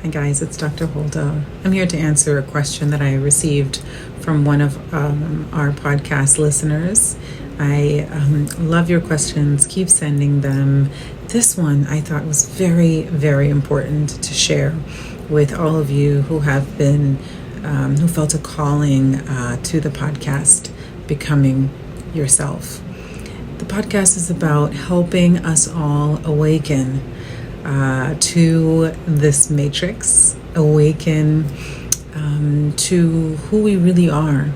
Hi guys, it's Dr. Holda. I'm here to answer a question that I received from one of our podcast listeners. I love your questions. Keep sending them. This one I thought was very, very important to share with all of you who have been, who felt a calling to the podcast, Becoming Yourself. The podcast is about helping us all awaken to this matrix, awaken to who we really are,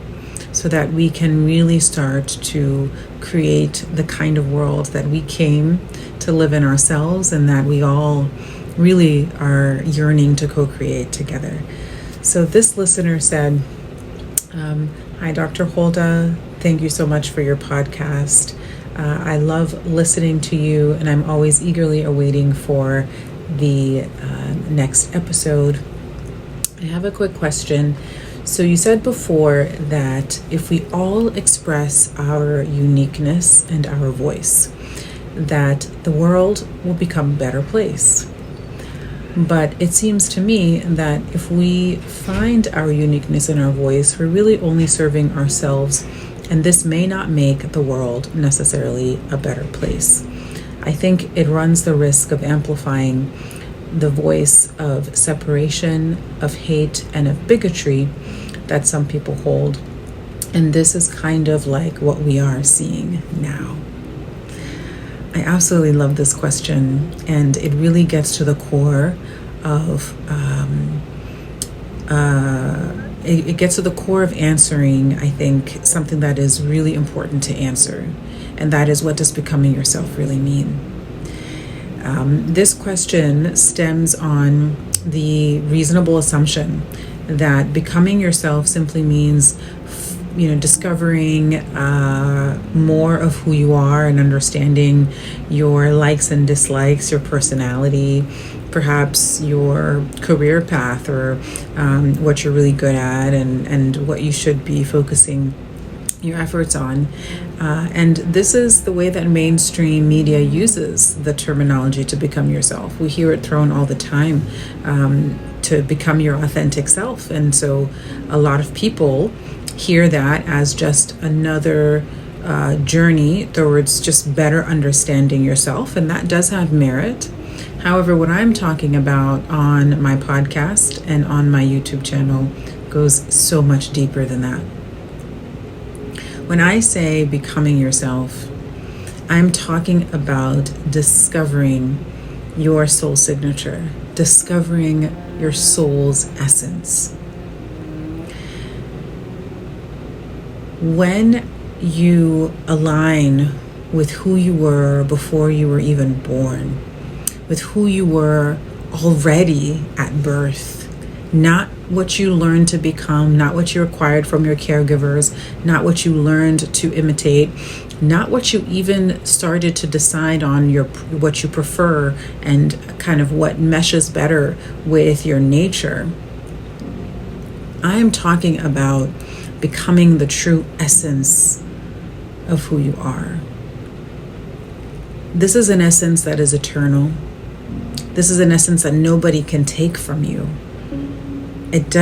so that we can really start to create the kind of world that we came to live in ourselves and that we all really are yearning to co-create together. So this listener said, hi, Dr. Holda. Thank you so much for your podcast. I love listening to you, and I'm always eagerly awaiting for the next episode. I have a quick question. So you said before that if we all express our uniqueness and our voice, that the world will become a better place. But it seems to me that if we find our uniqueness in our voice, we're really only serving ourselves, and this may not make the world necessarily a better place. I think it runs the risk of amplifying the voice of separation, of hate, and of bigotry that some people hold. And this is kind of like what we are seeing now. I absolutely love this question, and it really gets to the core of it gets to the core of answering, I think, something that is really important to answer, and that is, what does becoming yourself really mean? This question stems on the reasonable assumption that becoming yourself simply means discovering more of who you are and understanding your likes and dislikes, your personality, perhaps your career path, or what you're really good at and what you should be focusing your efforts on. And this is the way that mainstream media uses the terminology to become yourself. We hear it thrown all the time, to become your authentic self. And so a lot of people hear that as just another journey towards just better understanding yourself, and that does have merit. However, what I'm talking about on my podcast and on my YouTube channel goes so much deeper than that. When I say becoming yourself, I'm talking about discovering your soul signature, discovering your soul's essence. When you align with who you were before you were even born, with who you were already at birth, not what you learned to become, not what you acquired from your caregivers, not what you learned to imitate, not what you even started to decide on what you prefer and kind of what meshes better with your nature. I am talking about becoming the true essence of who you are. This is an essence that is eternal. This is an essence that nobody can take from you. It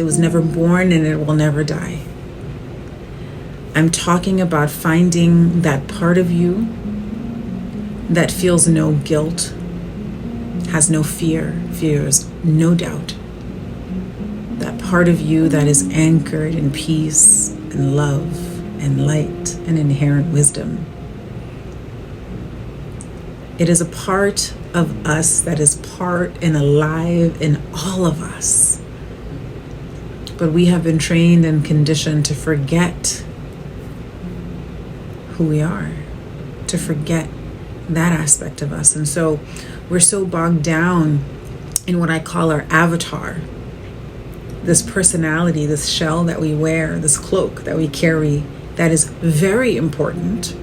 was never born, and it will never die. I'm talking about finding that part of you that feels no guilt, has no fears no doubt. That part of you that is anchored in peace and love and light and inherent wisdom. It is a part of us that is part and alive in all of us. But we have been trained and conditioned to forget who we are, to forget that aspect of us. And so we're so bogged down in what I call our avatar, this personality, this shell that we wear, this cloak that we carry, that is very important.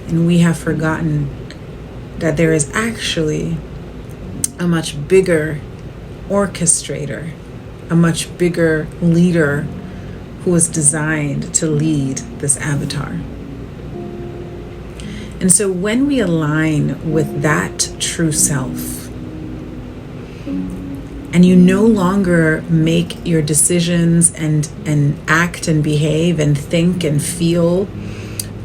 And we have forgotten that there is actually a much bigger orchestrator, a much bigger leader who was designed to lead this avatar. And so when we align with that true self, and you no longer make your decisions and act and behave and think and feel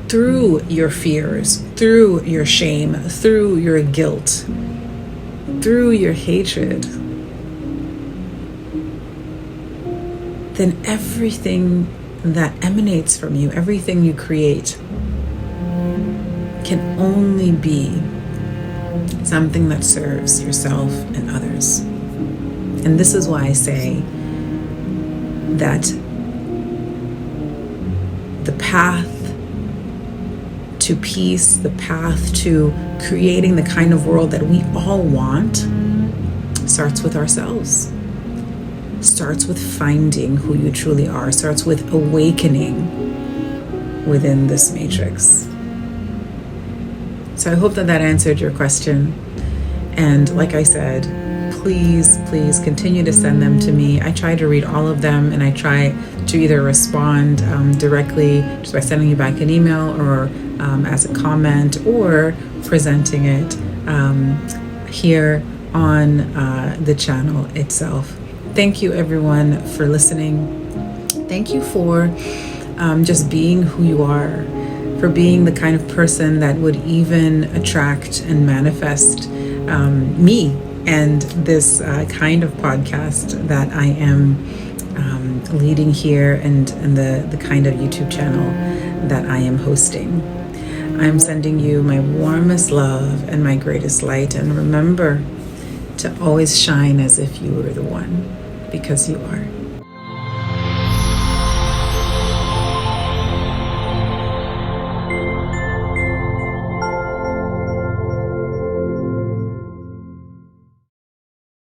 through your fears, through your shame, through your guilt, through your hatred, then everything that emanates from you, everything you create, can only be something that serves yourself and others. And this is why I say that the path to peace, the path to creating the kind of world that we all want, starts with ourselves. Starts with finding who you truly are, starts with awakening within this matrix. So I hope that answered your question. And like I said, please continue to send them to me. I try to read all of them, and I try to either respond directly just by sending you back an email, or as a comment, or presenting it here on the channel itself. Thank you, everyone, for listening. Thank you for just being who you are, for being the kind of person that would even attract and manifest me and this kind of podcast that I am leading here, and the kind of YouTube channel that I am hosting. I'm sending you my warmest love and my greatest light, and remember to always shine as if you were the one, because you are.